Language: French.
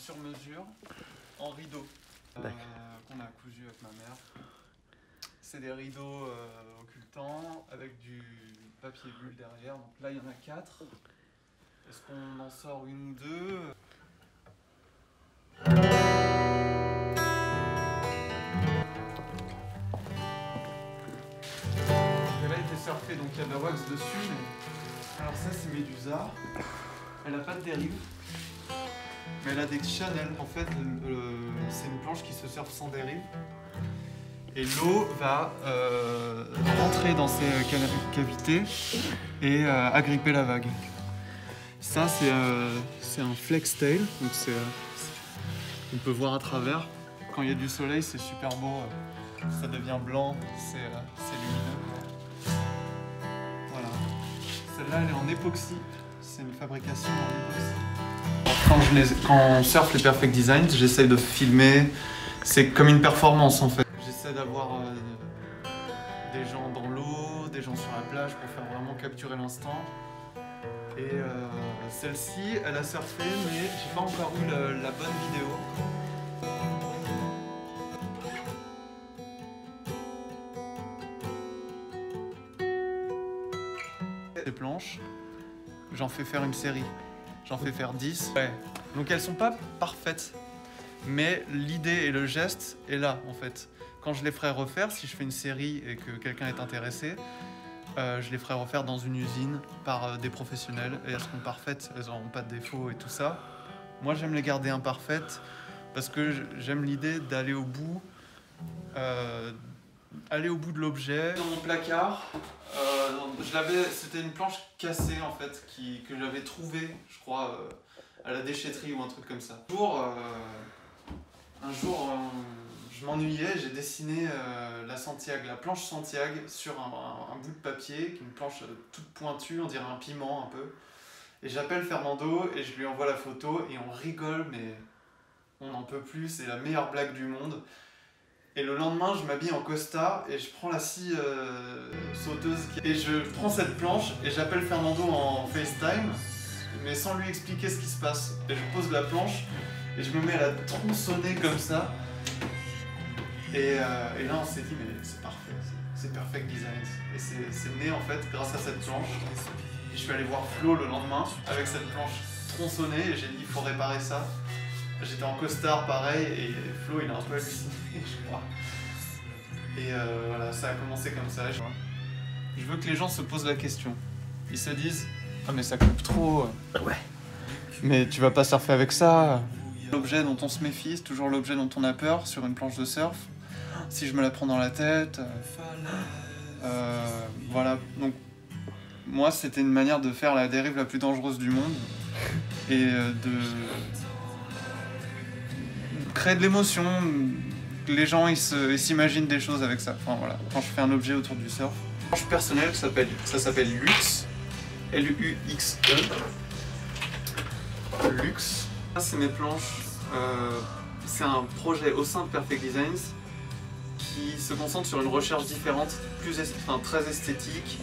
sur mesure en rideaux qu'on a cousu avec ma mère. C'est des rideaux occultants avec du papier bulle derrière. Donc là il y en a 4. Est-ce qu'on en sort une ou deux? Elle a été surfée, donc il y a de la wax dessus. Mais... alors ça c'est Médusa. Elle n'a pas de dérive. Mais elle a des channels. En fait, c'est une planche qui se surfe sans dérive. Et l'eau va rentrer dans ces cavités et agripper la vague. Ça, c'est un flex tail. Donc on peut voir à travers. Quand il y a du soleil, c'est super beau. Ça devient blanc, c'est lumineux. Voilà. Celle-là, elle est en époxy. C'est une fabrication en époxy. Quand on surfe les Perfect Designs, j'essaye de filmer. C'est comme une performance en fait. J'essaie d'avoir des gens dans l'eau, des gens sur la plage pour faire vraiment capturer l'instant. Et celle-ci, elle a surfé, mais j'ai pas encore eu la bonne vidéo. Ces planches, j'en fais faire une série. J'en fais faire 10. Ouais. Donc elles sont pas parfaites. Mais l'idée et le geste est là en fait. Quand je les ferai refaire, si je fais une série et que quelqu'un est intéressé, je les ferai refaire dans une usine par des professionnels et elles seront parfaites, elles n'auront pas de défauts et tout ça. Moi j'aime les garder imparfaites parce que j'aime l'idée d'aller au bout, de l'objet. Dans mon placard, c'était une planche cassée en fait que j'avais trouvée, je crois, à la déchetterie ou un truc comme ça. Un jour, je m'ennuyais, j'ai dessiné la planche Santiago sur un bout de papier, qui est une planche toute pointue, on dirait un piment un peu. Et j'appelle Fernando et je lui envoie la photo et on rigole, mais on n'en peut plus, c'est la meilleure blague du monde. Et le lendemain, je m'habille en costard et je prends la scie sauteuse. Et je prends cette planche et j'appelle Fernando en FaceTime, mais sans lui expliquer ce qui se passe. Et je pose la planche et je me mets à la tronçonner comme ça. Et là, on s'est dit, mais c'est parfait, c'est Perfect Designs. Et c'est né en fait grâce à cette planche. Et je suis allé voir Flo le lendemain avec cette planche tronçonnée et j'ai dit, il faut réparer ça. J'étais en costard pareil et Flo il a un peu halluciné, je crois. Et voilà, ça a commencé comme ça. Je veux que les gens se posent la question. Ils se disent, ah mais ça coupe trop. Ouais. Mais tu vas pas surfer avec ça. L'objet dont on se méfie, c'est toujours l'objet dont on a peur sur une planche de surf. Si je me la prends dans la tête. Voilà. Donc, moi, c'était une manière de faire la dérive la plus dangereuse du monde. Et de créer de l'émotion. Les gens, ils s'imaginent des choses avec ça. Enfin, voilà. Quand je fais un objet autour du surf. Une planche personnelle, ça s'appelle Luxe. L-U-X-E. Luxe. Ça, c'est mes planches. C'est un projet au sein de Perfect Designs qui se concentre sur une recherche différente, très esthétique,